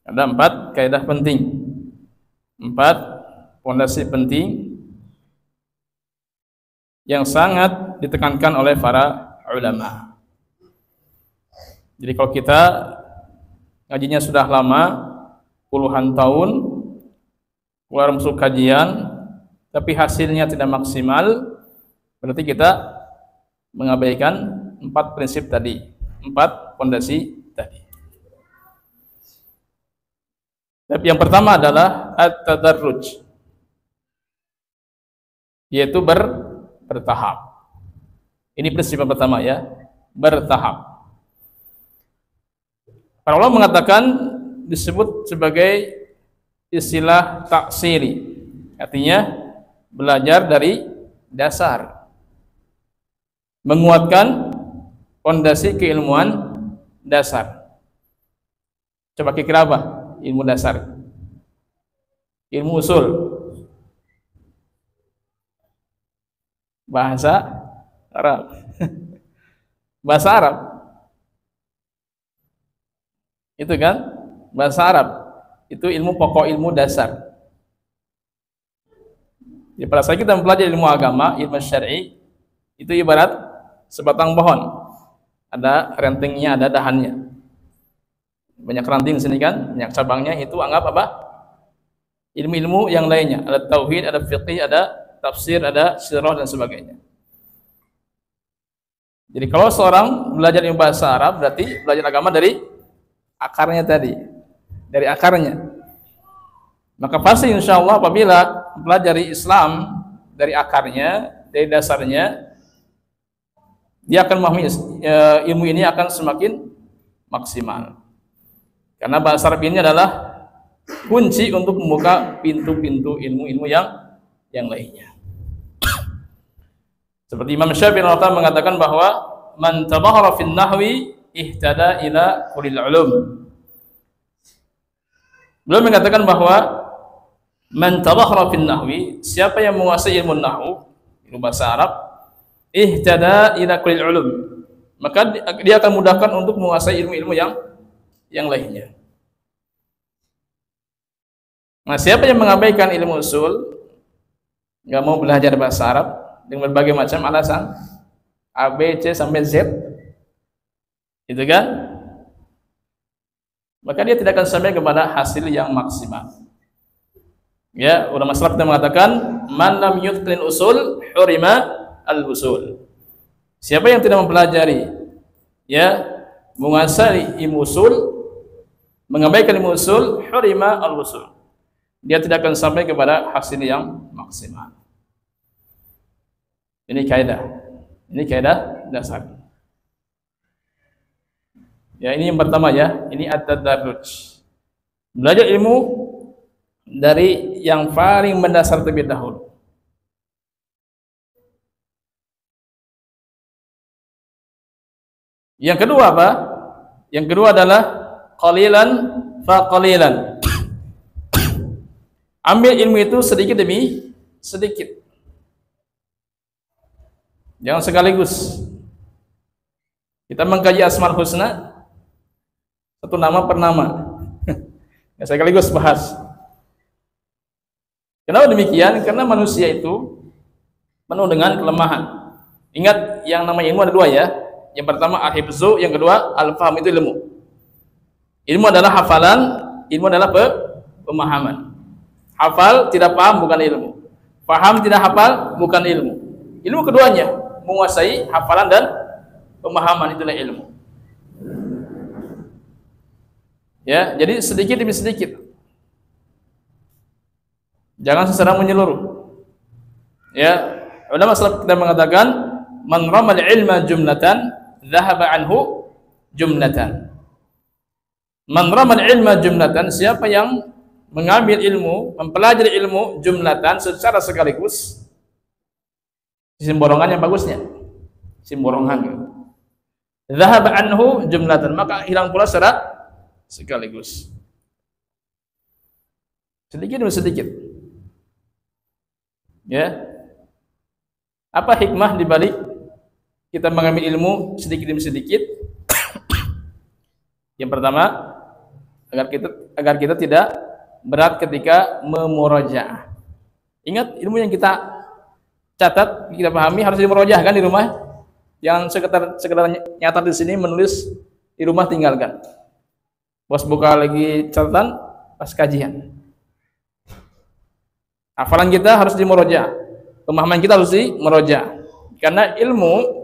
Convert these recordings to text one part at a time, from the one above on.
Ada 4 kaidah penting, 4 pondasi penting yang sangat ditekankan oleh para ulama. Jadi kalau kita ngajinya sudah lama, puluhan tahun, keluar masuk kajian, tapi hasilnya tidak maksimal, berarti kita mengabaikan 4 prinsip tadi, 4 pondasi tadi. Tapi yang pertama adalah at-tadarruj, yaitu bertahap. Ini prinsip yang pertama ya, bertahap. Para ulama mengatakan disebut sebagai istilah taksiri, artinya belajar dari dasar, menguatkan fondasi keilmuan dasar. Coba kira apa ilmu dasar? Ilmu usul, bahasa Arab. Bahasa Arab itu kan, bahasa Arab itu ilmu pokok, ilmu dasar. Jadi pada saat kita mempelajari ilmu agama, ilmu syar'i, itu ibarat sebatang pohon, ada rantingnya, ada dahannya, banyak ranting di sini kan, banyak cabangnya. Itu anggap apa? Ilmu-ilmu yang lainnya, ada tauhid, ada fiqih, ada tafsir, ada sirah dan sebagainya. Jadi kalau seorang belajar ilmu bahasa Arab, berarti belajar agama dari akarnya tadi, dari akarnya. Maka pasti insya Allah apabila pelajari Islam dari akarnya, dari dasarnya, dia akan memahami ilmu ini akan semakin maksimal. Karena bahasa Arab ini adalah kunci untuk membuka pintu-pintu ilmu-ilmu yang lainnya. Seperti Imam Syafi'i mengatakan bahwa man tabahara fin nahwi ihtada ila kulil ulum. Beliau mengatakan bahwa man tabahara fin nahwi, siapa yang menguasai ilmu nahwu, ilmu bahasa Arab, ihtada ila kulil ulum, maka dia akan mudahkan untuk menguasai ilmu-ilmu yang lainnya. Nah, siapa yang mengabaikan ilmu usul, nggak mau belajar bahasa Arab dengan berbagai macam alasan, A, B, C sampai Z, itu kan, maka dia tidak akan sampai kepada hasil yang maksimal. Ya, ulama salaf mengatakan man lam yutqin usul hurima al-usul. Siapa yang tidak mempelajari, ya, menguasai ilmu usul, mengabaikan ilmu usul, hurima al-usul, dia tidak akan sampai kepada hasil yang maksimal. Ini kaidah dasar. Ya, ini yang pertama ya, ini at-tadarruj. Belajar ilmu dari yang paling mendasar terlebih dahulu. Yang kedua apa? Yang kedua adalah qalilan fa qalilan. Ambil ilmu itu sedikit demi sedikit. Jangan sekaligus. Kita mengkaji Asmaul Husna satu nama per nama. Ya, sekaligus bahas. Kenapa demikian? Karena manusia itu penuh dengan kelemahan. Ingat, yang namanya ilmu ada 2 ya. Yang pertama al-hifzu, yang kedua al-faham, itu ilmu. Ilmu adalah hafalan, ilmu adalah pemahaman. Hafal tidak paham bukan ilmu. Paham tidak hafal bukan ilmu. Ilmu keduanya, menguasai hafalan dan pemahaman, itulah ilmu. Ya, jadi sedikit demi sedikit. Jangan secara menyeluruh. Ya, ulama salaf kita mengatakan man ramal ilma jumlatan dhahaba anhu jumlatan. Man ramal ilma jumlatan, siapa yang mengambil ilmu, mempelajari ilmu jumlatan secara sekaligus, sistem borongan yang bagusnya, sistem borongan. Dhahaba anhu jumlatan, maka hilang pula secara sekaligus. Sedikit demi sedikit. Ya. Apa hikmah di balik kita mengambil ilmu sedikit demi sedikit? Yang pertama, agar kita tidak berat ketika memurajaah. Ingat, ilmu yang kita catat, kita pahami harus dimurojaah kan di rumah. Yang sekedar nyatat di sini, menulis di rumah tinggalkan. Bos buka lagi catatan pas kajian. Hafalan kita harus dimurojaah. Pemahaman kita harus dimurojaah. Karena ilmu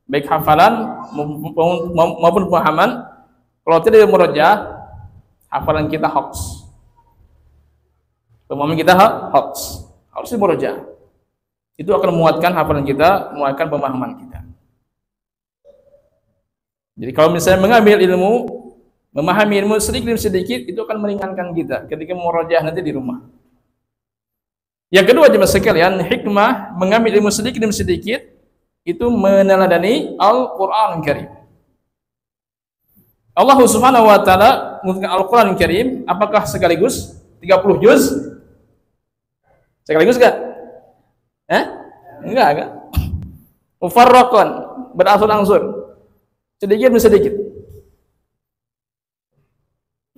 baik hafalan maupun pemahaman, kalau tidak dimurojaah, hafalan kita hoax. Pemahaman kita hoax. Harus dimurojaah. Itu akan menguatkan hafalan kita, menguatkan pemahaman kita. Jadi kalau misalnya mengambil ilmu, memahami ilmu sedikit demi sedikit, itu akan meringankan kita ketika murojaah nanti di rumah. Yang kedua, jemaah sekalian, hikmah mengambil ilmu sedikit demi sedikit itu meneladani Al-Qur'an Karim. Allah Subhanahu wa taala menggunakan Al-Qur'an Karim apakah sekaligus 30 juz? Sekaligus enggak? Enggak. Mufarraqan, berangsur-angsur. Sedikit demi sedikit.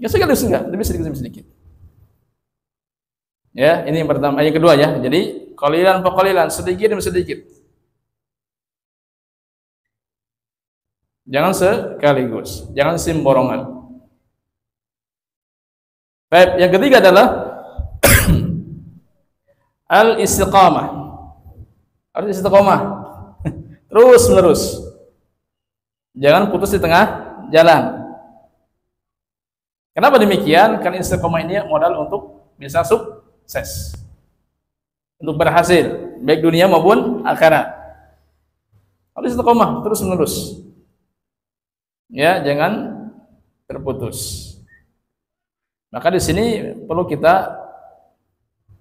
Ya sekaligus enggak, lebih sedikit demi sedikit. Ya, ini yang pertama. Yang kedua ya. Jadi qalilan, sedikit demi sedikit. Jangan sekaligus, jangan sembarangan. Baik, yang ketiga adalah al-istiqamah. Harus istiqamah. Terus menerus. Jangan putus di tengah jalan. Kenapa demikian? Karena istiqamah ini modal untuk bisa sukses, untuk berhasil baik dunia maupun akhirat. Harus istiqamah terus menerus. Ya, jangan terputus. Maka di sini perlu kita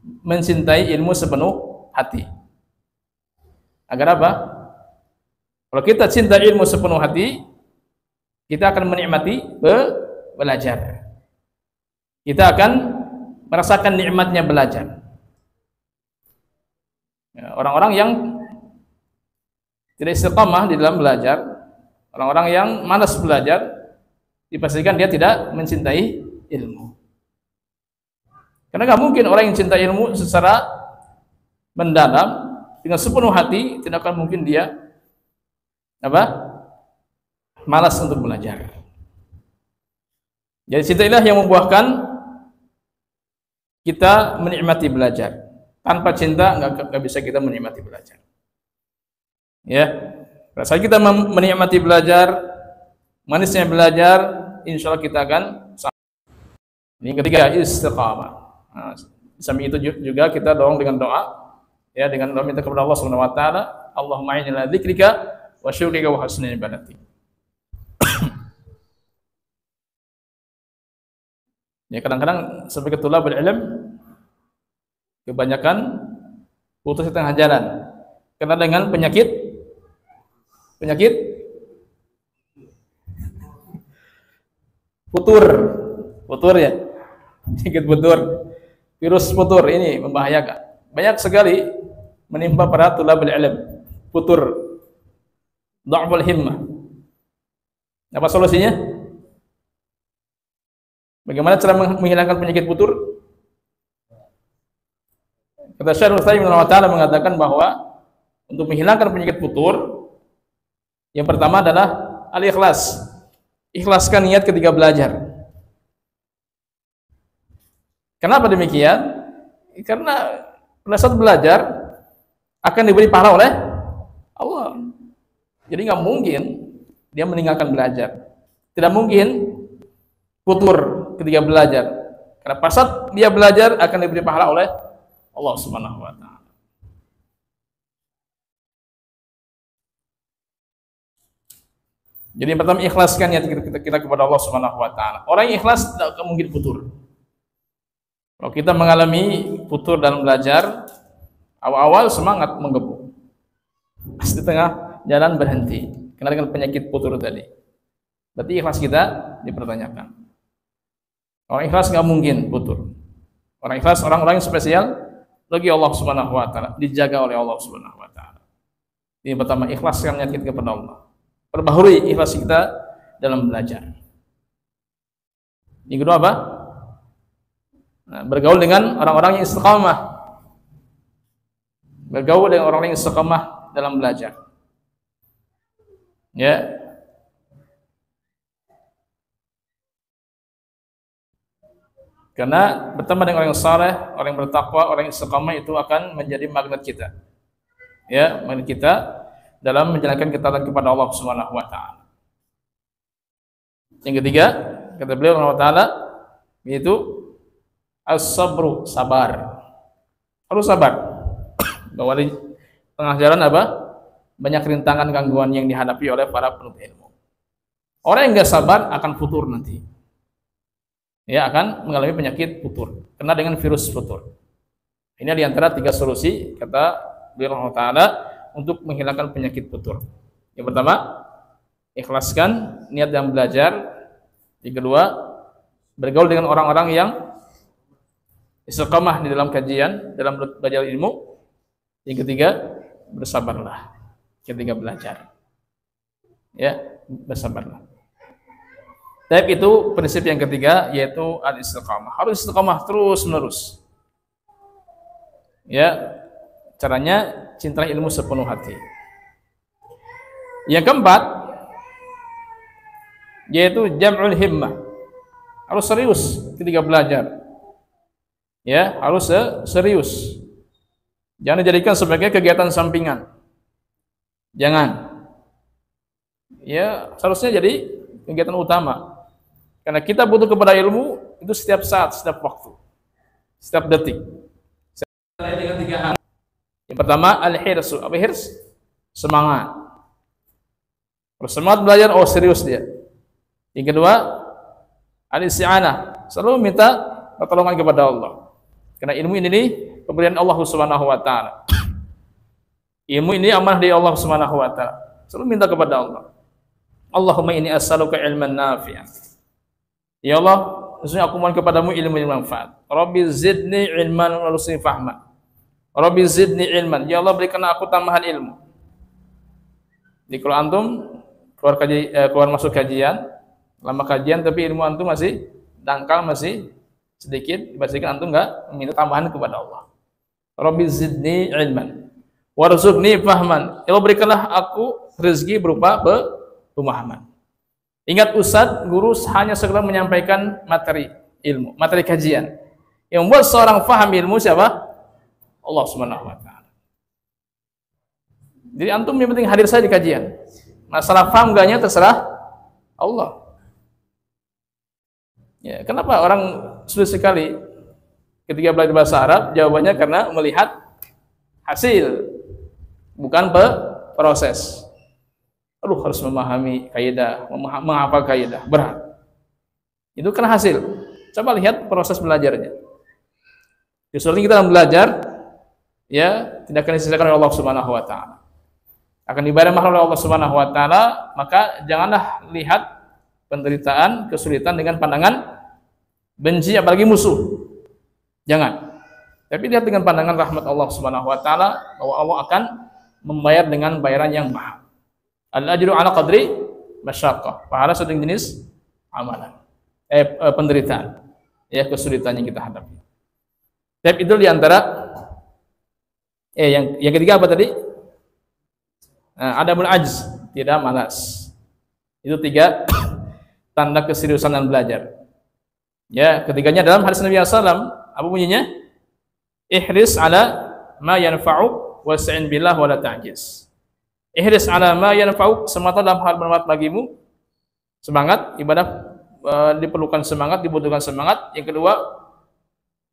mencintai ilmu sepenuh hati. Agar apa? Kalau kita cinta ilmu sepenuh hati, kita akan menikmati belajar. Kita akan merasakan nikmatnya belajar. Ya, orang-orang yang tidak istiqamah di dalam belajar, orang-orang yang malas belajar, dipastikan dia tidak mencintai ilmu. Karena nggak mungkin orang yang cinta ilmu secara mendalam dengan sepenuh hati, tidak akan mungkin dia malas untuk belajar. Jadi cinta inilah yang membuahkan kita menikmati belajar. Tanpa cinta nggak bisa kita menikmati belajar. Ya, saat kita menikmati belajar, manisnya belajar, insya Allah kita akan sampai. Ini ketiga, istiqamah. Nah, sambil itu juga kita dorong dengan doa, ya, dengan doa minta kepada Allah Subhanahu wa taala, Allahumma a'inni ala dzikrika wa syukrika wa husni ibadatik. Ya, kadang-kadang sebagai thalabul ilm kebanyakan putus di tengah jalan karena dengan penyakit putur ya, penyakit putur, virus putur ini membahayakan. Banyak sekali menimpa para thalabul ilm, putur, dha'ful himmah. Apa solusinya? Bagaimana cara menghilangkan penyakit putur? Kata Syekh Utsaimin rahimahullah mengatakan bahwa untuk menghilangkan penyakit putur, yang pertama adalah al-ikhlas. Ikhlaskan niat ketika belajar. Kenapa demikian? Karena pada saat belajar akan diberi pahala oleh Allah. Jadi nggak mungkin dia meninggalkan belajar. Tidak mungkin putur ketika belajar. Karena pada saat dia belajar akan diberi pahala oleh Allah Subhanahu wa taala. Jadi yang pertama, ikhlaskan niat kita kepada Allah Subhanahu wa taala. Orang yang ikhlas tidak akan mungkin putur. Kalau kita mengalami putur dalam belajar, awal-awal semangat menggebu. Pas di tengah jalan berhenti. Karena dengan penyakit putur tadi. Berarti ikhlas kita dipertanyakan. Orang ikhlas nggak mungkin putur. Orang ikhlas orang-orang yang spesial bagi Allah Subhanahu wa taala, dijaga oleh Allah Subhanahu wa taala. Ini pertama, ikhlaskan niat kita kepada Allah. Perbaharui ikhlas kita dalam belajar. Yang kedua apa? Nah, bergaul dengan orang-orang yang istiqamah. Bergaul dengan orang-orang yang istiqamah dalam belajar. Ya. Karena berteman dengan orang yang saleh, orang yang bertakwa, orang yang istiqamah itu akan menjadi magnet kita. Ya, magnet kita dalam menjalankan ketaatan kepada Allah Subhanahu wa taala. Yang ketiga, kata beliau Subhanahu wa taala, yaitu as-sabru, sabar. Harus sabar. Bahwa di tengah jalan apa? Banyak rintangan, gangguan yang dihadapi oleh para penuntut ilmu. Orang yang enggak sabar akan futur nanti. Ya, akan mengalami penyakit futur, kena dengan virus futur. Ini di antara 3 solusi kata beliau Subhanahu wa taala untuk menghilangkan penyakit futur. Yang pertama, ikhlaskan niat dalam belajar. Yang kedua, bergaul dengan orang-orang yang istiqamah di dalam kajian, dalam belajar ilmu. Yang ketiga, bersabarlah ketika belajar. Ya, bersabarlah. Tapi itu prinsip yang ketiga, yaitu al-istiqamah. Harus istiqamah terus menerus. Ya, caranya cintai ilmu sepenuh hati. Yang keempat, yaitu jam'ul himmah. Harus serius ketika belajar. Ya, harus serius. Jangan dijadikan sebagai kegiatan sampingan. Jangan. Ya, seharusnya jadi kegiatan utama. Karena kita butuh kepada ilmu itu setiap saat, setiap waktu, setiap detik. Dengan 3 hal. Yang pertama, al-hirsu. Apa hirs? Semangat. Terus semangat belajar, oh serius dia. Yang kedua, al-isti'anah. Selalu minta pertolongan kepada Allah. Karena ilmu ini nih pemberian Allah Subhanahu wa taala. Ilmu ini amanah dari Allah Subhanahu wa taala. Selalu minta kepada Allah. Allahumma inni as'aluka ilman nafi'an. Ya Allah, sesungguhnya aku mohon kepadamu ilmu yang bermanfaat. Rabbi zidni ilman warzuqni fahman. Rabbi zidni ilman. Ya Allah, berikanlah aku tambahan ilmu. Jadi kalau antum keluar masuk kajian, lama kajian tapi ilmu antum masih dangkal, masih sedikit, dipastikan antum enggak meminta tambahan kepada Allah. Rabbi zidni ilman warzuqni fahman. Ya Allah, berikanlah aku rezeki berupa pemahaman. Ingat, ustadz, guru hanya sekedar menyampaikan materi ilmu, materi kajian. Yang membuat seorang faham ilmu siapa? Allah Subhanahu wa taala. Jadi antum yang penting hadir saja di kajian. Masalah faham enggaknya terserah Allah. Ya, kenapa orang sulit sekali ketika belajar bahasa Arab? Jawabannya karena melihat hasil, bukan proses. Aduh, harus memahami kaidah, menghafal kaidah, berat. Itu kan hasil. Coba lihat proses belajarnya. Justru kita dalam belajar, ya, tidak akan disisakan oleh Allah Subhanahu wa taala. Akan dibayar mahal oleh Allah Subhanahu wa taala, maka janganlah lihat penderitaan, kesulitan dengan pandangan benci, apalagi musuh. Jangan. Tapi lihat dengan pandangan rahmat Allah Subhanahu wa taala, bahwa Allah akan membayar dengan bayaran yang mahal. Al-ajru ala qadri masyaqqah. Pahala sesuai jenis amalan. Penderitaan. Ya, kesulitan yang kita hadapi. Tapi itu diantara yang ketiga apa tadi? Adabul ajz, tidak malas. Itu 3 tanda keseriusan dalam belajar. Ya, ketiganya dalam hadis Nabi sallallahu, apa bunyinya? Ihris ala ma yanfa'uk wasta'in billah wa la ta'jiz. Ihris ala ma yanfa'uk, semata dalam hal bermanfaat bagimu. Semangat ibadah diperlukan semangat, dibutuhkan semangat. Yang kedua,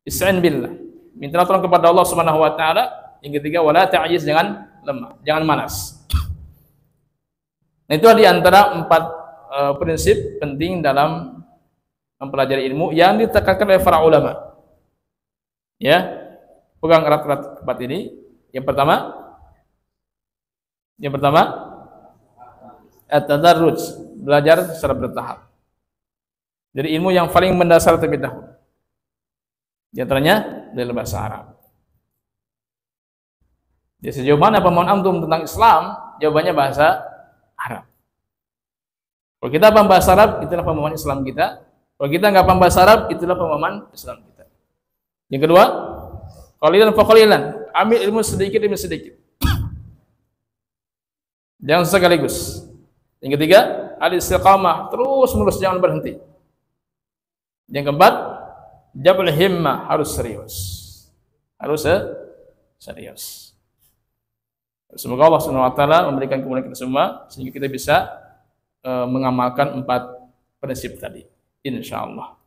ista'in billah, minta tolong kepada Allah Subhanahu wa taala. Yang ketiga, wala ta'jiz, jangan lemah, jangan malas. Nah, itu di antara 4 prinsip penting dalam mempelajari ilmu yang ditekankan oleh para ulama. Ya, pegang erat-erat 4 ini. Yang pertama, at-tadarruj, belajar secara bertahap. Jadi ilmu yang paling mendasar terlebih dahulu. Di antaranya dari bahasa Arab. Jadi sejauh mana pemahaman antum tentang Islam? Jawabannya bahasa Arab. Kalau kita paham bahasa Arab, itulah pemahaman Islam kita. Kalau kita nggak paham bahasa Arab, itulah pemahaman Islam kita. Yang kedua, qalilan fa qalilan, ambil ilmu sedikit demi sedikit. Jangan sekaligus. Yang ketiga, al-istiqamah, terus menerus jangan berhenti. Yang keempat, jabul himmah, harus serius. Harus serius. Semoga Allah Subhanahu wa taala memberikan kemudahan kita semua sehingga kita bisa mengamalkan 4 prinsip tadi, insyaallah.